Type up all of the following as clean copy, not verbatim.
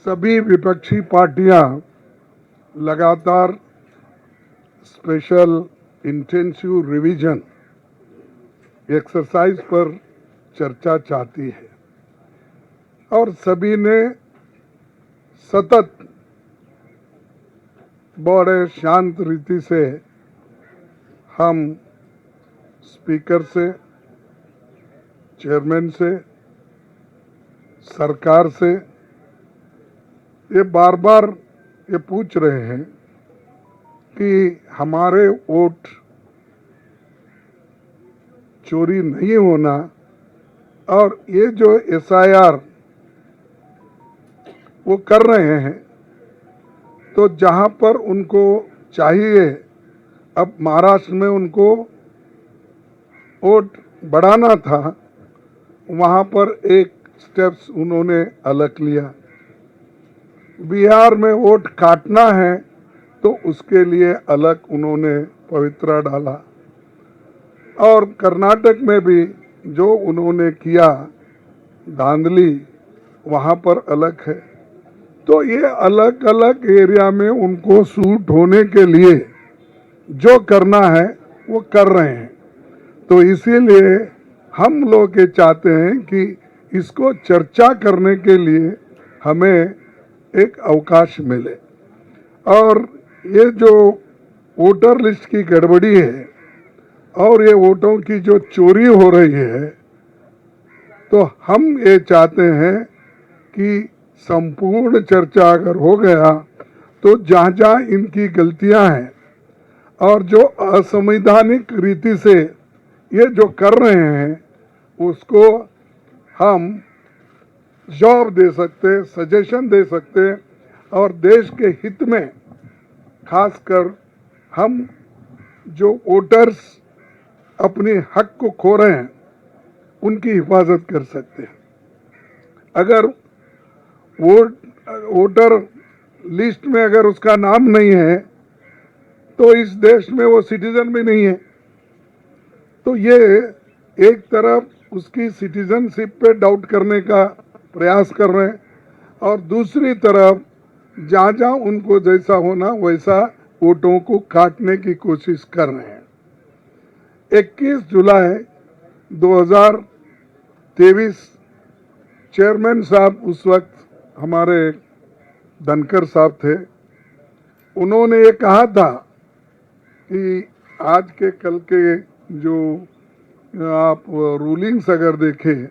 सभी विपक्षी पार्टियां लगातार स्पेशल इंटेंसिव रिवीजन एक्सरसाइज पर चर्चा चाहती है और सभी ने सतत बड़े शांत रीति से हम स्पीकर से, चेयरमैन से, सरकार से ये बार बार ये पूछ रहे हैं कि हमारे वोट चोरी नहीं होना और ये जो एसआईआर वो कर रहे हैं तो जहां पर उनको चाहिए, अब महाराष्ट्र में उनको वोट बढ़ाना था, वहां पर एक स्टेप्स उन्होंने अलग लिया। बिहार में वोट काटना है तो उसके लिए अलग उन्होंने पवित्रा डाला और कर्नाटक में भी जो उन्होंने किया धांधली वहां पर अलग है। तो ये अलग अलग एरिया में उनको सूट होने के लिए जो करना है वो कर रहे हैं। तो इसीलिए हम लोग ये चाहते हैं कि इसको चर्चा करने के लिए हमें एक अवकाश मिले और ये जो वोटर लिस्ट की गड़बड़ी है और ये वोटों की जो चोरी हो रही है, तो हम ये चाहते हैं कि संपूर्ण चर्चा अगर हो गया तो जहाँ जहाँ इनकी गलतियां हैं और जो असंवैधानिक रीति से ये जो कर रहे हैं उसको हम जवाब दे सकते, सजेशन दे सकते और देश के हित में खासकर हम जो वोटर्स अपने हक को खो रहे हैं उनकी हिफाजत कर सकते हैं। अगर वोटर लिस्ट में अगर उसका नाम नहीं है तो इस देश में वो सिटीजन भी नहीं है। तो ये एक तरफ उसकी सिटीजनशिप पे डाउट करने का प्रयास कर रहे हैं और दूसरी तरफ जहाँ जहाँ उनको जैसा होना वैसा वोटों को काटने की कोशिश कर रहे हैं। 21 जुलाई 2023 चेयरमैन साहब उस वक्त हमारे धनखड़ साहब थे, उन्होंने ये कहा था कि आज के कल के जो आप रूलिंग्स अगर देखें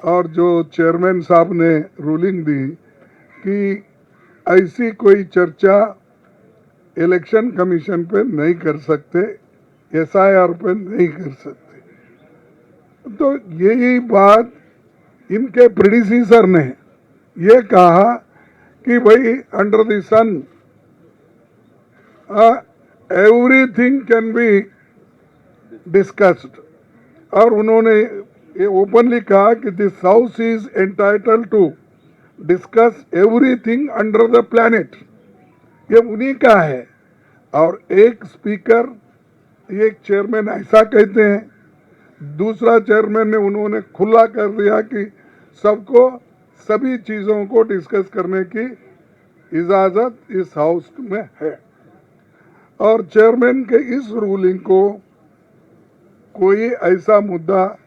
और जो चेयरमैन साहब ने रूलिंग दी कि ऐसी कोई चर्चा इलेक्शन कमीशन पे नहीं कर सकते, एसआईआर पे नहीं कर सकते। तो यही बात इनके प्रेडिसेसर ने ये कहा कि भाई under the sun everything can be discussed और उन्होंने ये ओपनली कहा कि this house is entitled to discuss everything under the planet. ये उन्हीं का है और एक स्पीकर, एक चेयरमैन ऐसा कहते हैं, दूसरा चेयरमैन ने उन्होंने खुला कर दिया कि सबको सभी चीज़ों को डिस्कस करने की इजाज़त इस हाउस में है। और चेयरमैन के इस रूलिंग को कोई ऐसा मुद्दा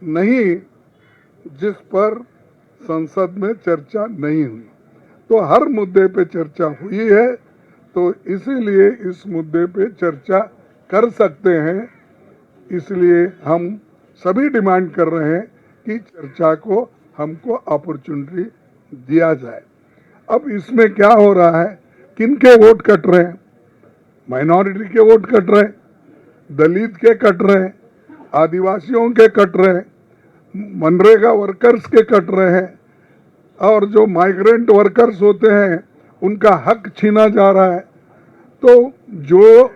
नहीं जिस पर संसद में चर्चा नहीं हुई, तो हर मुद्दे पे चर्चा हुई है। तो इसीलिए इस मुद्दे पे चर्चा कर सकते हैं, इसलिए हम सभी डिमांड कर रहे हैं कि चर्चा को हमको अपॉर्चुनिटी दिया जाए। अब इसमें क्या हो रहा है, किनके वोट कट रहे हैं? माइनॉरिटी के वोट कट रहे हैं, दलित के कट रहे हैं, आदिवासियों के कट रहे हैं, मनरेगा वर्कर्स के कट रहे हैं और जो माइग्रेंट वर्कर्स होते हैं उनका हक छीना जा रहा है। तो जो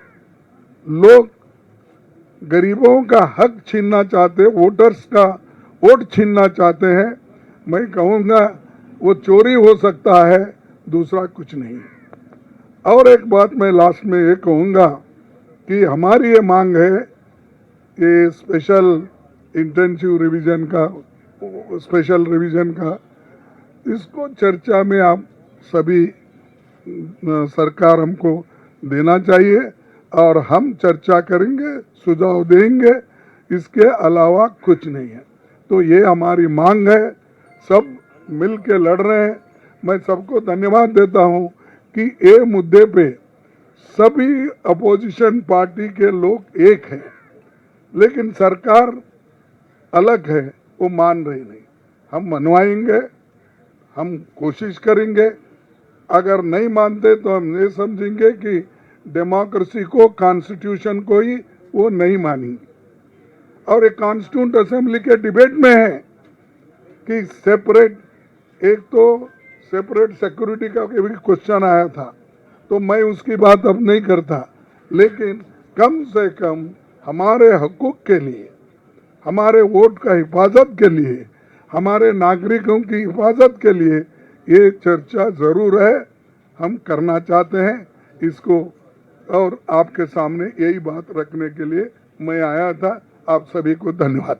लोग गरीबों का हक छीनना चाहते, वोटर्स का वोट छीनना चाहते हैं, मैं कहूँगा वो चोरी हो सकता है, दूसरा कुछ नहीं। और एक बात मैं लास्ट में ये कहूँगा कि हमारी ये मांग है कि स्पेशल इंटेंसिव रिवीजन का इसको चर्चा में आप सभी सरकार हमको देना चाहिए और हम चर्चा करेंगे, सुझाव देंगे, इसके अलावा कुछ नहीं है। तो ये हमारी मांग है, सब मिल के लड़ रहे हैं। मैं सबको धन्यवाद देता हूं कि ये मुद्दे पे सभी अपोजिशन पार्टी के लोग एक हैं, लेकिन सरकार अलग है, वो मान रही नहीं। हम मनवाएंगे, हम कोशिश करेंगे, अगर नहीं मानते तो हम ये समझेंगे कि डेमोक्रेसी को, कॉन्स्टिट्यूशन को ही वो नहीं मानेंगे। और एक कॉन्स्टिट्यूंट असेंबली के डिबेट में है कि सेपरेट, एक तो सेपरेट सिक्योरिटी का भी क्वेश्चन आया था, तो मैं उसकी बात अब नहीं करता, लेकिन कम से कम हमारे हकूक के लिए, हमारे वोट का हिफाजत के लिए, हमारे नागरिकों की हिफाजत के लिए ये चर्चा जरूर है, हम करना चाहते हैं इसको। और आपके सामने यही बात रखने के लिए मैं आया था। आप सभी को धन्यवाद।